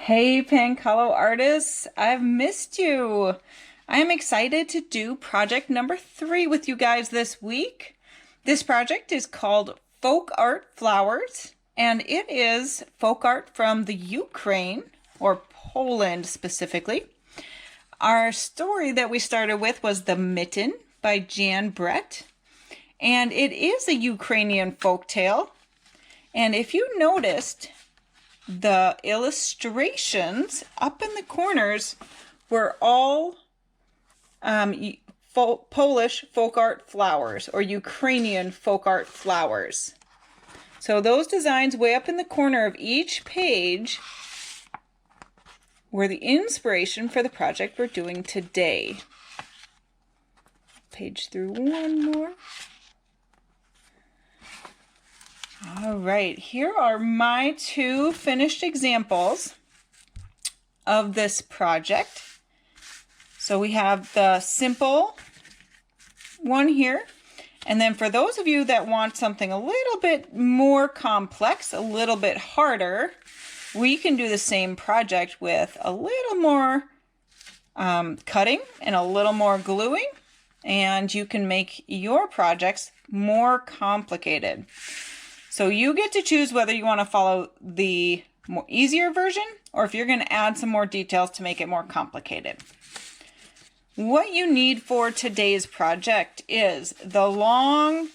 Hey Pancollo artists, I've missed you. I am excited to do project number 3 with you guys this week. This project is called Folk Art Flowers, and it is folk art from the Ukraine, or Poland specifically. Our story that we started with was The Mitten by Jan Brett, and it is a Ukrainian folktale. And if you noticed, the illustrations up in the corners were all Polish folk art flowers or Ukrainian folk art flowers. So those designs way up in the corner of each page were the inspiration for the project we're doing today. Page through one more. All right, here are my 2 finished examples of this project. So we have the simple one here. And then for those of you that want something a little bit more complex, a little bit harder, we can do the same project with a little more cutting and a little more gluing. And you can make your projects more complicated. So you get to choose whether you want to follow the more easier version or if you're going to add some more details to make it more complicated. What you need for today's project is the long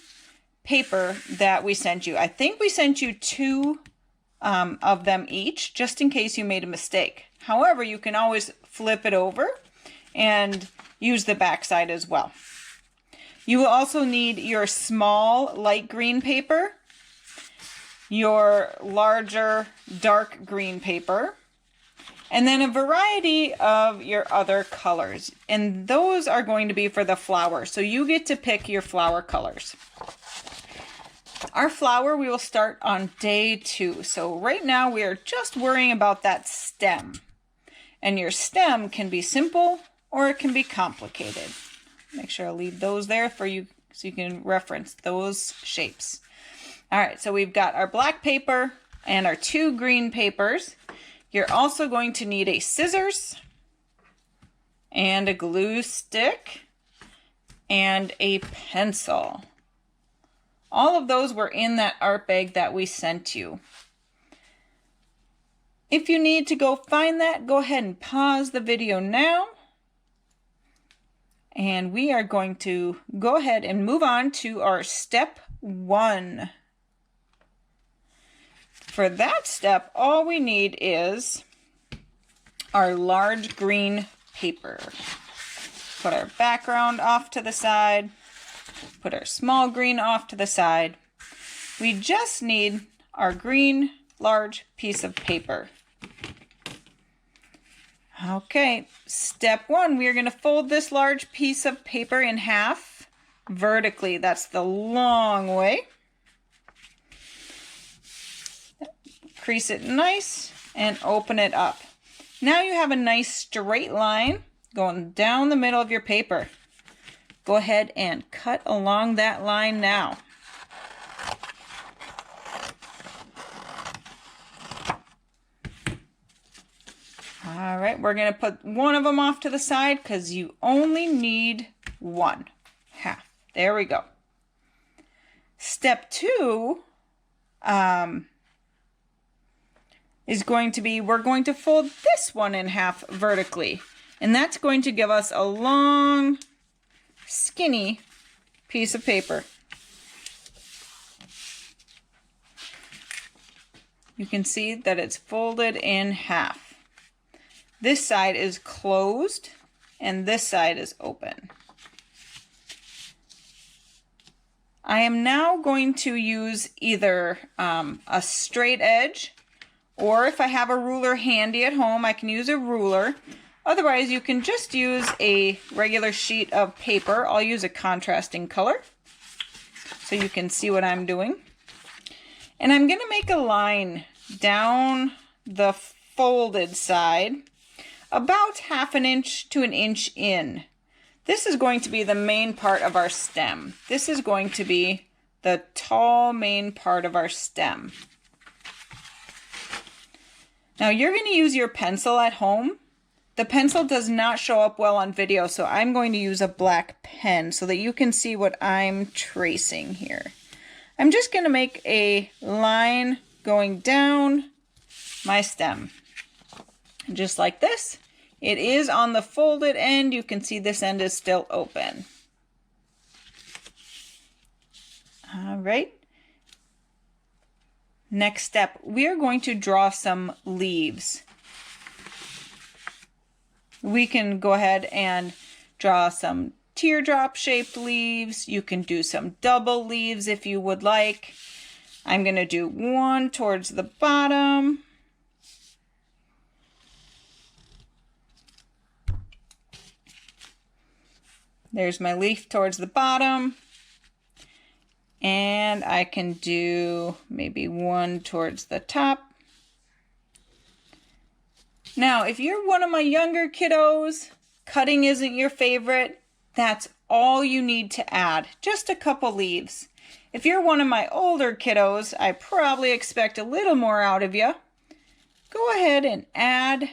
paper that we sent you. I think we sent you 2 of them each, just in case you made a mistake. However, you can always flip it over and use the back side as well. You will also need your small light green paper, your larger dark green paper, and then a variety of your other colors. And those are going to be for the flower. So you get to pick your flower colors. Our flower we will start on day 2. So right now we are just worrying about that stem. And your stem can be simple or it can be complicated. Make sure I leave those there for you so you can reference those shapes. All right, so we've got our black paper and our 2 green papers. You're also going to need a scissors and a glue stick and a pencil. All of those were in that art bag that we sent you. If you need to go find that, go ahead and pause the video now. And we are going to go ahead and move on to our step 1. For that step, all we need is our large green paper. Put our background off to the side. Put our small green off to the side. We just need our green large piece of paper. Okay, step 1, we are going to fold this large piece of paper in half vertically. That's the long way. Crease it nice and open it up. Now you have a nice straight line going down the middle of your paper. Go ahead and cut along that line now. All right, we're going to put one of them off to the side because you only need 1 half. There we go. Step 2 is going to be, we're going to fold this one in half vertically. And that's going to give us a long, skinny piece of paper. You can see that it's folded in half. This side is closed and this side is open. I am now going to use either a straight edge, or if I have a ruler handy at home, I can use a ruler. Otherwise, you can just use a regular sheet of paper. I'll use a contrasting color so you can see what I'm doing. And I'm going to make a line down the folded side about 1/2 inch to 1 inch in. This is going to be the main part of our stem. This is going to be the tall main part of our stem. Now you're going to use your pencil at home. The pencil does not show up well on video, so I'm going to use a black pen so that you can see what I'm tracing here. I'm just going to make a line going down my stem. Just like this. It is on the folded end. You can see this end is still open. All right. Next step, we are going to draw some leaves. We can go ahead and draw some teardrop shaped leaves. You can do some double leaves if you would like. I'm going to do one towards the bottom. There's my leaf towards the bottom. And I can do maybe one towards the top. Now, if you're one of my younger kiddos, cutting isn't your favorite, that's all you need to add, just a couple leaves. If you're one of my older kiddos, I probably expect a little more out of you. Go ahead and add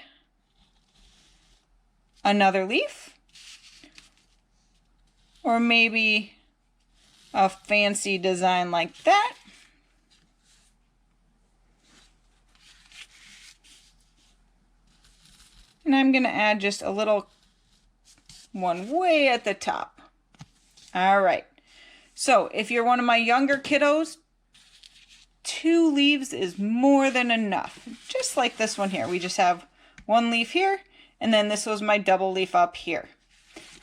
another leaf, or maybe a fancy design like that. And I'm going to add just a little one way at the top. All right. So if you're one of my younger kiddos, 2 leaves is more than enough. Just like this one here. We just have one leaf here, and then this was my double leaf up here.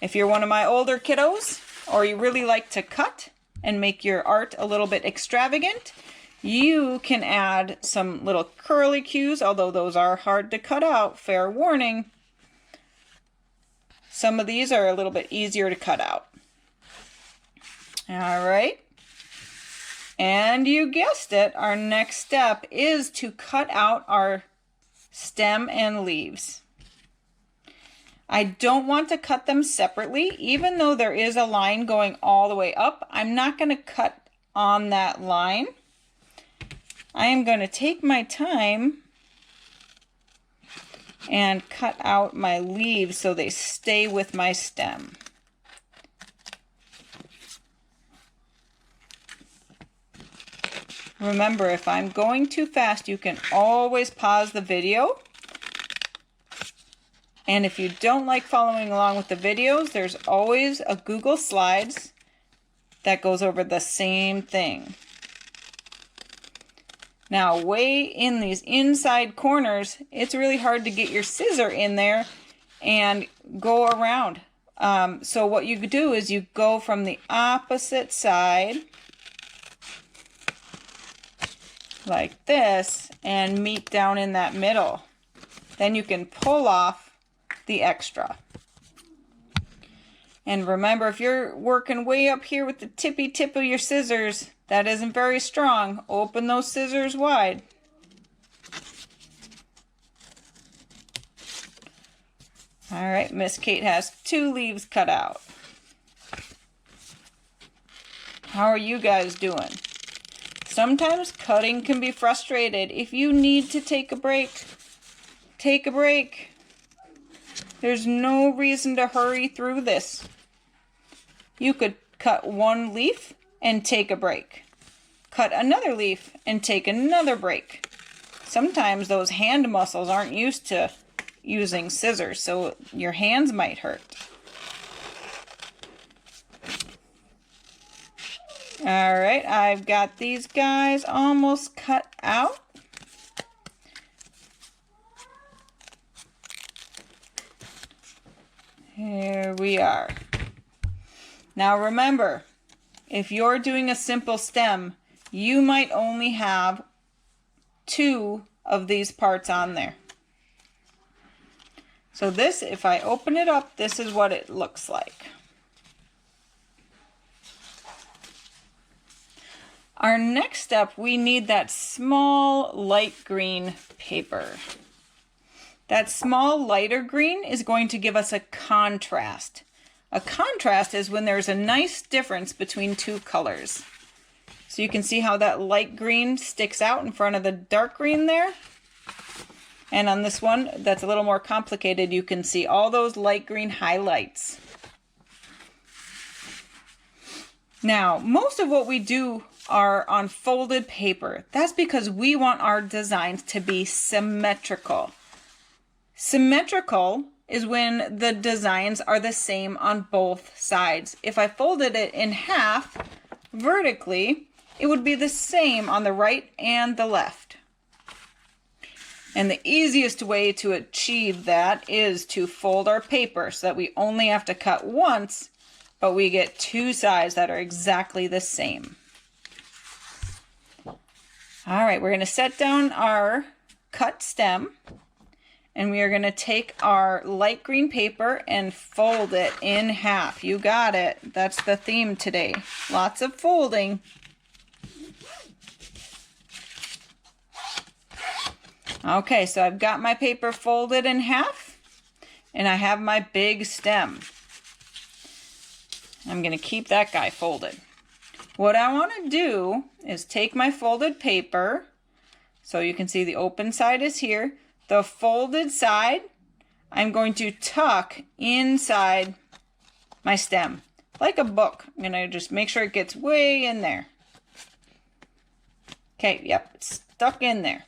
If you're one of my older kiddos, or you really like to cut and make your art a little bit extravagant, you can add some little curly cues, although those are hard to cut out, fair warning. Some of these are a little bit easier to cut out. All right. And you guessed it, our next step is to cut out our stem and leaves. I don't want to cut them separately, even though there is a line going all the way up. I'm not going to cut on that line. I am going to take my time and cut out my leaves so they stay with my stem. Remember, if I'm going too fast, you can always pause the video. And if you don't like following along with the videos, there's always a Google Slides that goes over the same thing. Now, way in these inside corners, it's really hard to get your scissor in there and go around. So what you do is you go from the opposite side like this and meet down in that middle. Then you can pull off the extra. And remember, if you're working way up here with the tippy tip of your scissors, that isn't very strong. Open those scissors wide. All right, Miss Kate has 2 leaves cut out. How are you guys doing? Sometimes cutting can be frustrated. If you need to take a break, take a break. There's no reason to hurry through this. You could cut 1 leaf and take a break. Cut another leaf and take another break. Sometimes those hand muscles aren't used to using scissors, so your hands might hurt. All right, I've got these guys almost cut out. Here we are. Now remember, if you're doing a simple stem, you might only have 2 of these parts on there. So this, if I open it up, this is what it looks like. Our next step, we need that small light green paper. That small lighter green is going to give us a contrast. A contrast is when there's a nice difference between 2 colors. So you can see how that light green sticks out in front of the dark green there. And on this one, that's a little more complicated, you can see all those light green highlights. Now, most of what we do are on folded paper. That's because we want our designs to be symmetrical. Symmetrical is when the designs are the same on both sides. If I folded it in half vertically, it would be the same on the right and the left. And the easiest way to achieve that is to fold our paper so that we only have to cut once, but we get two sides that are exactly the same. All right, we're going to set down our cut stem, and we are going to take our light green paper and fold it in half. You got it. That's the theme today. Lots of folding. Okay, so I've got my paper folded in half, and I have my big stem. I'm going to keep that guy folded. What I want to do is take my folded paper, so you can see the open side is here. The folded side, I'm going to tuck inside my stem, like a book. I'm going to just make sure it gets way in there. Okay, yep, it's stuck in there.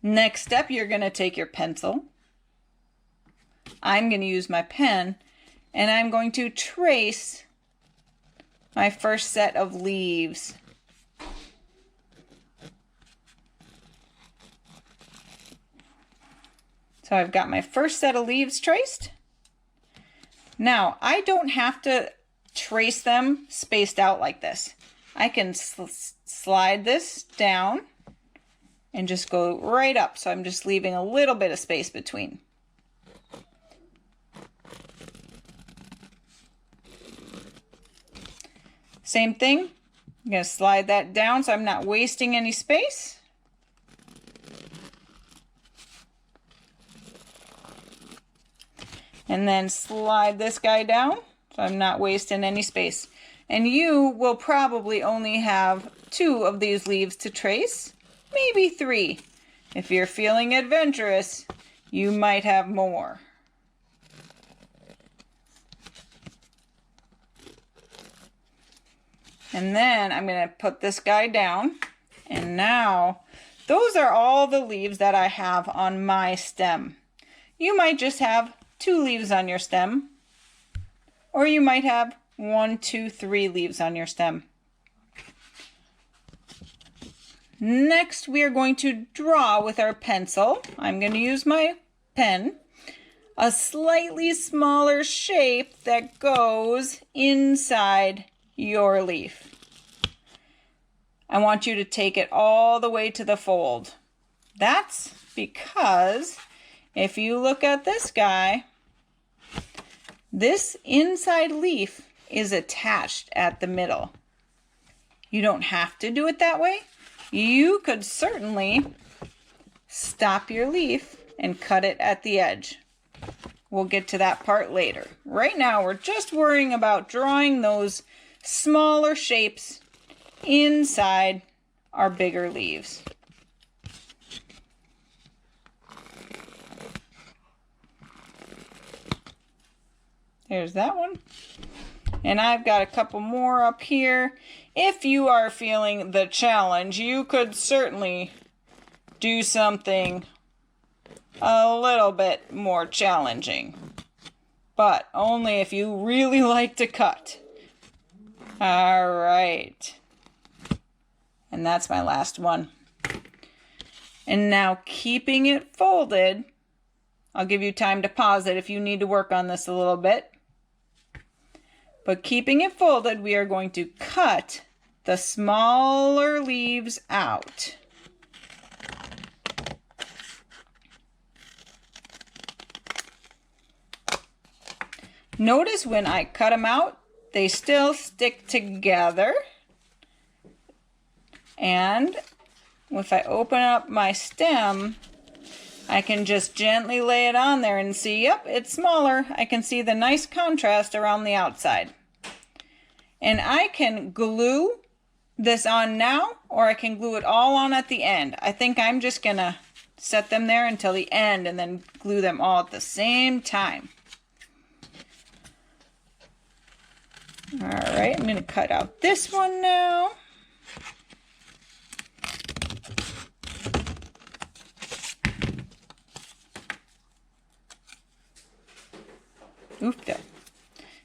Next step, you're going to take your pencil. I'm going to use my pen, and I'm going to trace my first set of leaves. So I've got my first set of leaves traced. Now, I don't have to trace them spaced out like this. I can slide this down and just go right up. So I'm just leaving a little bit of space between. Same thing, I'm going to slide that down so I'm not wasting any space. And then slide this guy down so I'm not wasting any space. And you will probably only have 2 of these leaves to trace, maybe 3. If you're feeling adventurous, you might have more. And then I'm going to put this guy down. And now, those are all the leaves that I have on my stem. You might just have 2 leaves on your stem. Or you might have 1, 2, 3 leaves on your stem. Next, we are going to draw with our pencil. I'm going to use my pen. A slightly smaller shape that goes inside your leaf. I want you to take it all the way to the fold. That's because if you look at this guy, this inside leaf is attached at the middle. You don't have to do it that way. You could certainly stop your leaf and cut it at the edge. We'll get to that part later. Right now, we're just worrying about drawing those smaller shapes inside our bigger leaves. There's that one. And I've got a couple more up here. If you are feeling the challenge, you could certainly do something a little bit more challenging, but only if you really like to cut. All right. And that's my last one. And now, keeping it folded, I'll give you time to pause it if you need to work on this a little bit. But keeping it folded, we are going to cut the smaller leaves out. Notice when I cut them out, they still stick together. And if I open up my stem, I can just gently lay it on there and see, yep, it's smaller. I can see the nice contrast around the outside. And I can glue this on now, or I can glue it all on at the end. I think I'm just gonna set them there until the end and then glue them all at the same time. All right, I'm going to cut out this one now. Oofda.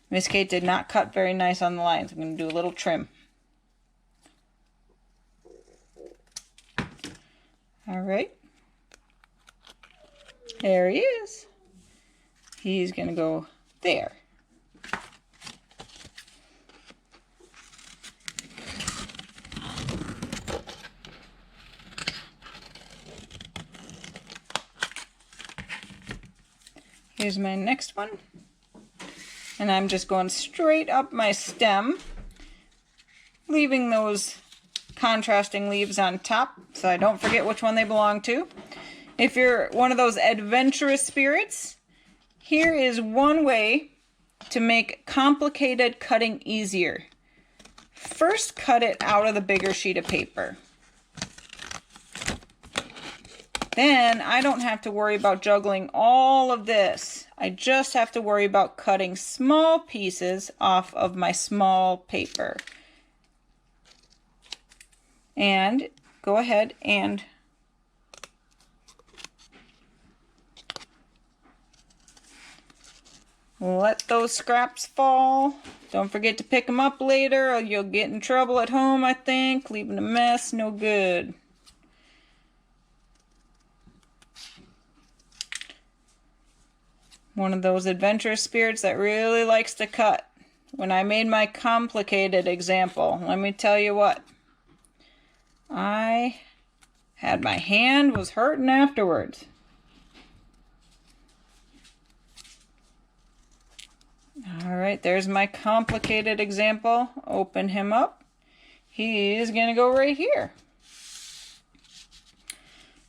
Miss Kate did not cut very nice on the lines. I'm going to do a little trim. All right. There he is. He's going to go there. Here's my next one. And I'm just going straight up my stem, leaving those contrasting leaves on top so I don't forget which one they belong to. If you're one of those adventurous spirits, here is one way to make complicated cutting easier. First, cut it out of the bigger sheet of paper. Then I don't have to worry about juggling all of this. I just have to worry about cutting small pieces off of my small paper. And go ahead and let those scraps fall. Don't forget to pick them up later or you'll get in trouble at home, I think. Leaving a mess, no good. One of those adventurous spirits that really likes to cut. When I made my complicated example, let me tell you what. I had my hand was hurting afterwards. All right, there's my complicated example. Open him up. He's going to go right here.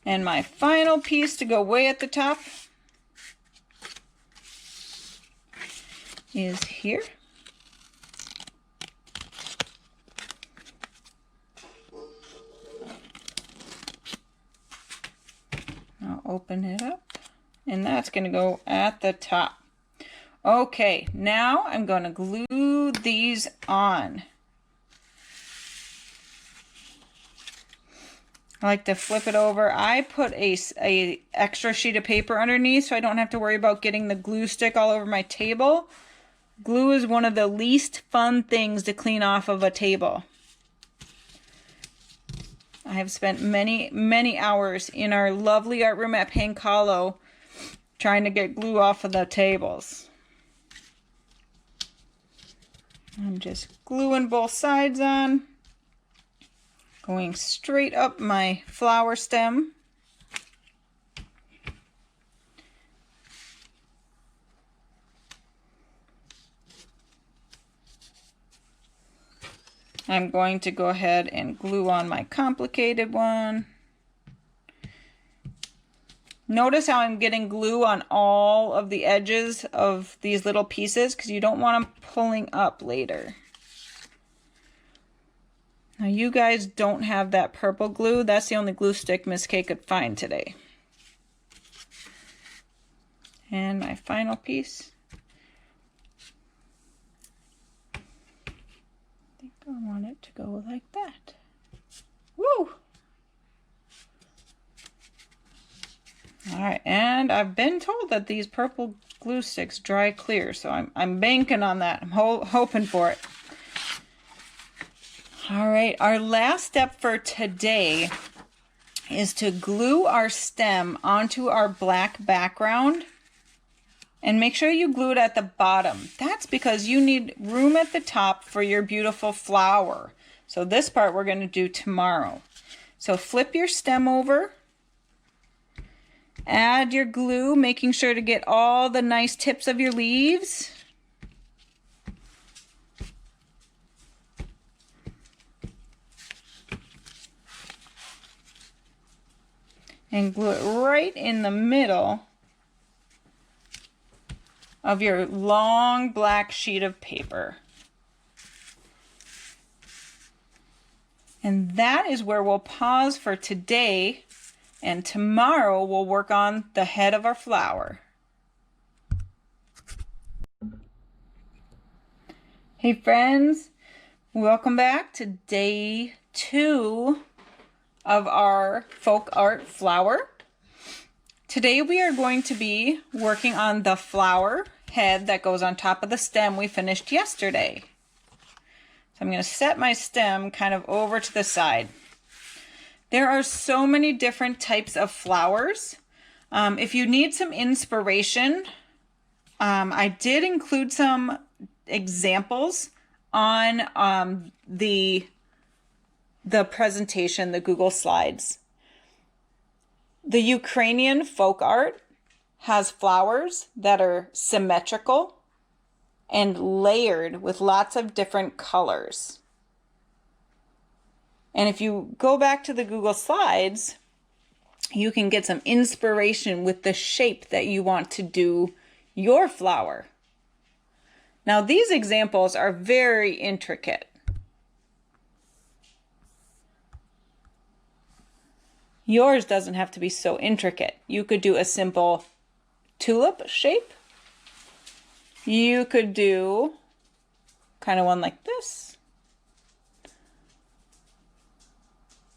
And my final piece to go way at the top is here. I'll open it up, and that's going to go at the top. Okay, now I'm going to glue these on. I like to flip it over. I put a extra sheet of paper underneath so I don't have to worry about getting the glue stick all over my table. Glue is one of the least fun things to clean off of a table. I have spent many hours in our lovely art room at Hank Hollow trying to get glue off of the tables. I'm just gluing both sides on, going straight up my flower stem. I'm going to go ahead and glue on my complicated one. Notice how I'm getting glue on all of the edges of these little pieces because you don't want them pulling up later. Now you guys don't have that purple glue. That's the only glue stick Miss Kate could find today. And my final piece. I want it to go like that. Woo! Alright, and I've been told that these purple glue sticks dry clear, so I'm banking on that. I'm hoping for it. Alright, our last step for today is to glue our stem onto our black background. And make sure you glue it at the bottom. That's because you need room at the top for your beautiful flower. So this part we're going to do tomorrow. So flip your stem over. Add your glue, making sure to get all the nice tips of your leaves. And glue it right in the middle of your long black sheet of paper. And that is where we'll pause for today And tomorrow we'll work on the head of our flower. Hey friends, welcome back to day 2 of our folk art flower. Today we are going to be working on the flower head that goes on top of the stem we finished yesterday. So I'm going to set my stem kind of over to the side. There are so many different types of flowers. If you need some inspiration, I did include some examples on the presentation, the Google Slides. The Ukrainian folk art has flowers that are symmetrical and layered with lots of different colors. And if you go back to the Google Slides, you can get some inspiration with the shape that you want to do your flower. Now, these examples are very intricate. Yours doesn't have to be so intricate. You could do a simple tulip shape. You could do kind of one like this.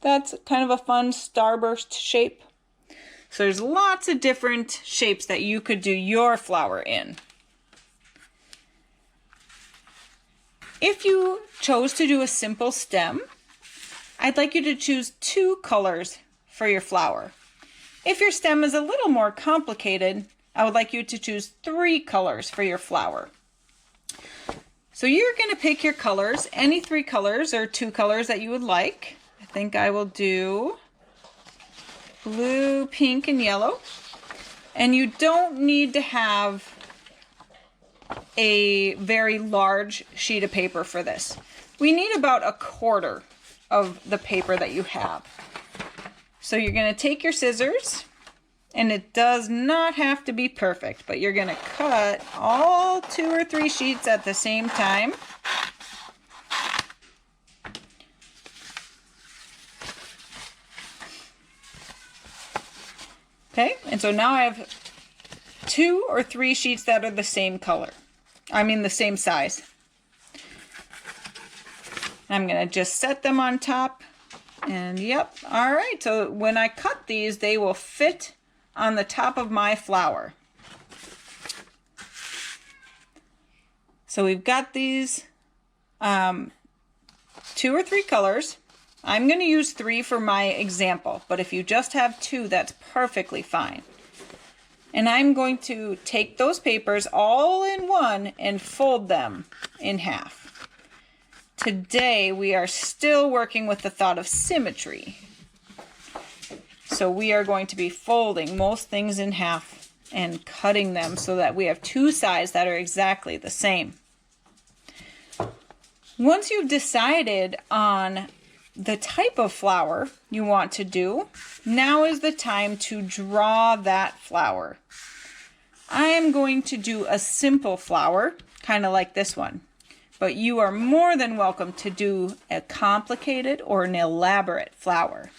That's kind of a fun starburst shape. So there's lots of different shapes that you could do your flower in. If you chose to do a simple stem, I'd like you to choose 2 colors for your flower. If your stem is a little more complicated, I would like you to choose 3 colors for your flower. So you're going to pick your colors, any 3 colors or 2 colors that you would like. I think I will do blue, pink, and yellow. And you don't need to have a very large sheet of paper for this. We need about 1/4 of the paper that you have. So you're going to take your scissors, and it does not have to be perfect, but you're going to cut all 2 or 3 sheets at the same time. Okay, and so now I have 2 or 3 sheets that are the same color. The same size. I'm going to just set them on top. And yep, all right. So when I cut these, they will fit on the top of my flower. So we've got these 2 or 3 colors. I'm going to use 3 for my example, but if you just have 2, that's perfectly fine. And I'm going to take those papers all in one and fold them in half. Today we are still working with the thought of symmetry. So we are going to be folding most things in half and cutting them so that we have 2 sides that are exactly the same. Once you've decided on the type of flower you want to do, now is the time to draw that flower. I am going to do a simple flower, kind of like this one, but you are more than welcome to do a complicated or an elaborate flower.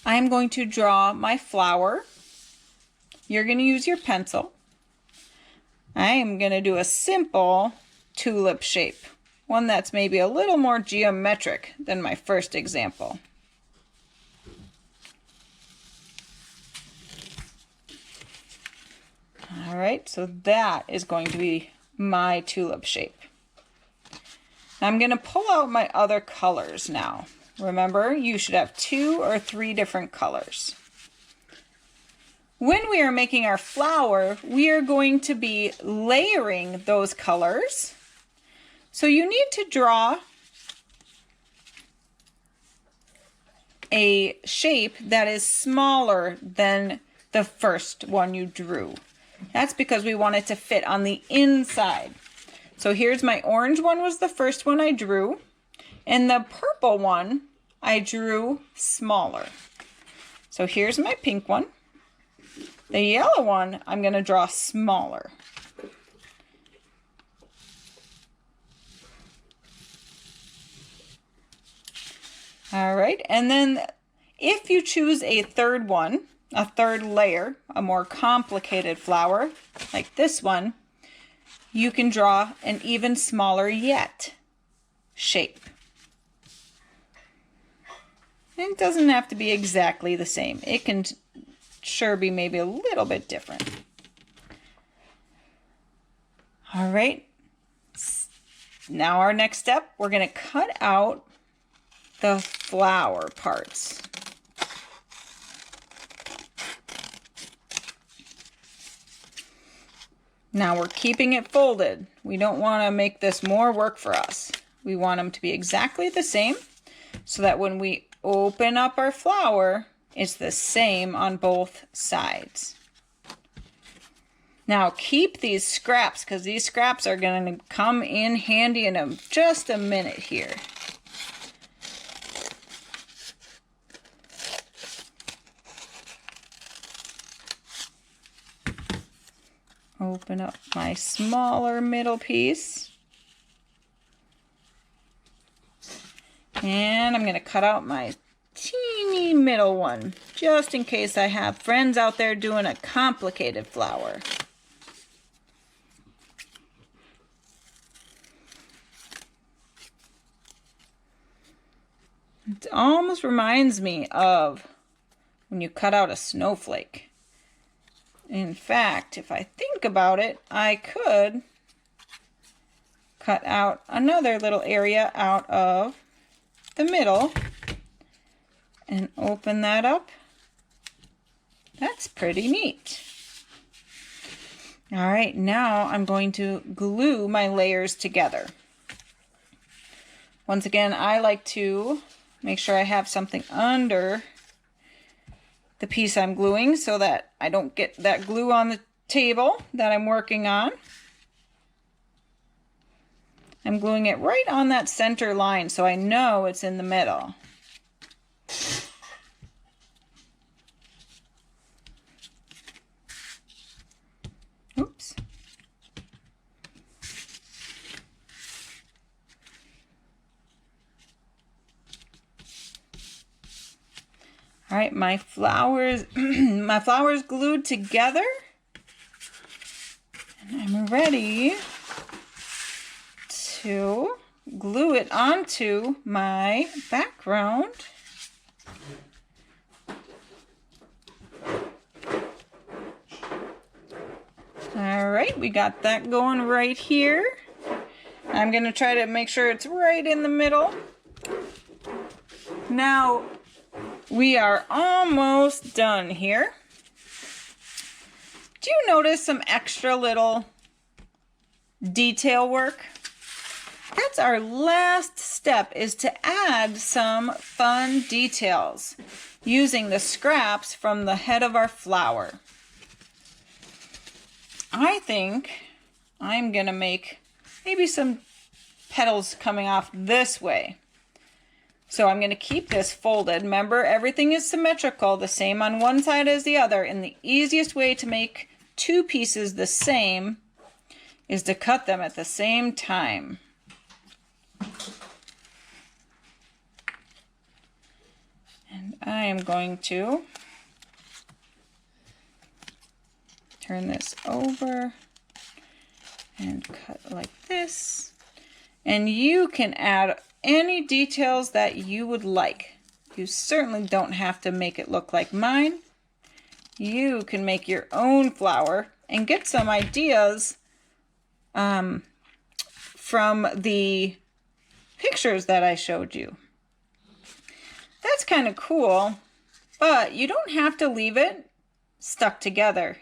I'm going to draw my flower. You're going to use your pencil. I am going to do a simple tulip shape, one that's maybe a little more geometric than my first example. All right, so that is going to be my tulip shape. I'm going to pull out my other colors now. Remember, you should have 2 or 3 different colors. When we are making our flower, we are going to be layering those colors. So you need to draw a shape that is smaller than the first one you drew. That's because we want it to fit on the inside. So here's my orange one was the first one I drew, and the purple one I drew smaller. So here's my pink one. The yellow one I'm going to draw smaller. All right, and then if you choose a third one, a third layer, a more complicated flower, like this one, you can draw an even smaller yet shape. It doesn't have to be exactly the same. It can sure be maybe a little bit different. All right, now our next step, we're going to cut out the flower parts. Now we're keeping it folded. We don't want to make this more work for us. We want them to be exactly the same so that when we open up our flower, it's the same on both sides. Now keep these scraps because these scraps are going to come in handy in just a minute here. Open up my smaller middle piece. And I'm going to cut out my teeny middle one, just in case I have friends out there doing a complicated flower. It almost reminds me of when you cut out a snowflake. In fact, if I think about it, I could cut out another little area out of the middle and open that up. That's pretty neat. All right, now I'm going to glue my layers together. Once again, I like to make sure I have something under the piece I'm gluing so that I don't get that glue on the table that I'm working on. I'm gluing it right on that center line so I know it's in the middle. Oops. All right, my flowers, my flowers glued together, and I'm ready to glue it onto my background. All right, we got that going right here. I'm going to try to make sure it's right in the middle. Now, we are almost done here. Do you notice some extra little detail work? That's our last step, is to add some fun details using the scraps from the head of our flower. I think I'm gonna make maybe some petals coming off this way. So I'm going to keep this folded. Remember, everything is symmetrical, the same on one side as the other, and the easiest way to make two pieces the same is to cut them at the same time. And I am going to turn this over and cut like this. And you can add any details that you would like. You certainly don't have to make it look like mine. You can make your own flower and get some ideas from the pictures that I showed you. That's kind of cool, but you don't have to leave it stuck together.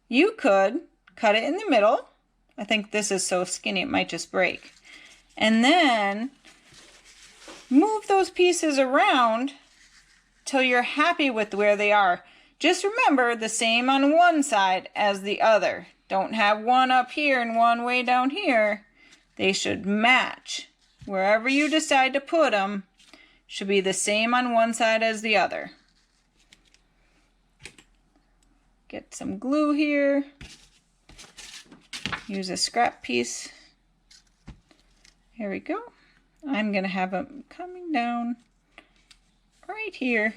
You could cut it in the middle. I think this is so skinny it might just break. And then move those pieces around till you're happy with where they are. Just remember, the same on one side as the other. Don't have one up here and one way down here. They should match. Wherever you decide to put them, should be the same on one side as the other. Get some glue here. Use a scrap piece. Here we go. I'm going to have them coming down right here,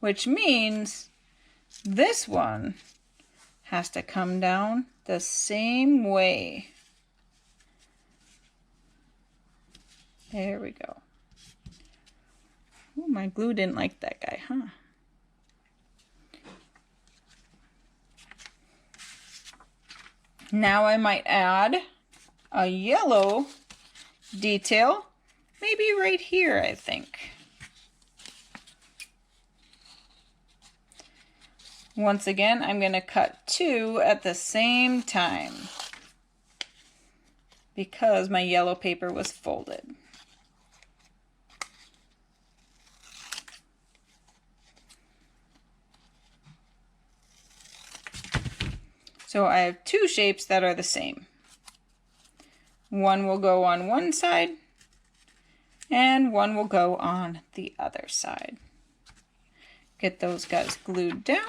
which means this one has to come down the same way. There we go. Ooh, my glue didn't like that guy, huh? Now I might add a yellow detail, maybe right here, I think. Once again, I'm going to cut 2 at the same time because my yellow paper was folded. So I have 2 shapes that are the same. One will go on one side and one will go on the other side. Get those guys glued down.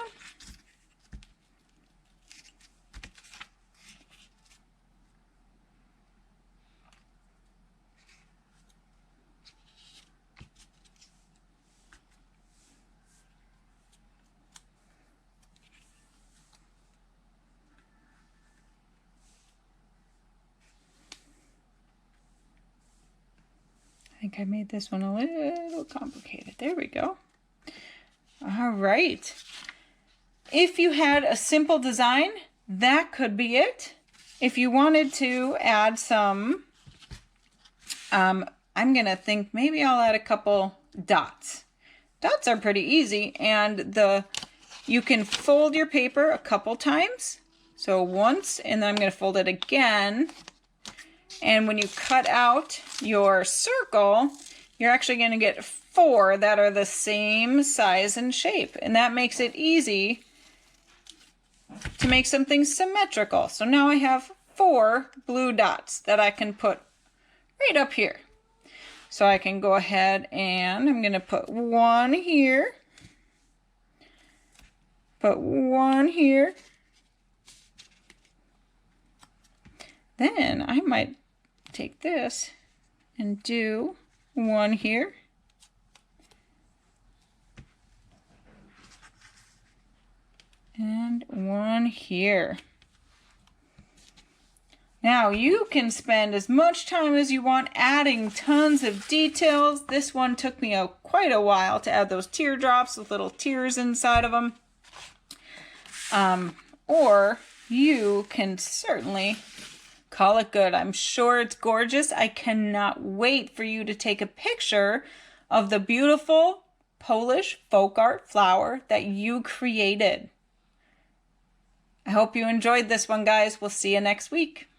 I think I made this one a little complicated. There we go. All right. If you had a simple design, that could be it. If you wanted to add some, I'm going to think maybe I'll add a couple dots. Dots are pretty easy, and you can fold your paper a couple times. So once, and then I'm going to fold it again. And when you cut out your circle, you're actually going to get 4 that are the same size and shape. And that makes it easy to make something symmetrical. So now I have 4 blue dots that I can put right up here. So I can go ahead and I'm going to put 1 here, put 1 here. Then I might take this and do 1 here. And 1 here. Now you can spend as much time as you want adding tons of details. This one took me quite a while to add those teardrops with little tears inside of them. Or you can certainly call it good. I'm sure it's gorgeous. I cannot wait for you to take a picture of the beautiful Polish folk art flower that you created. I hope you enjoyed this one, guys. We'll see you next week.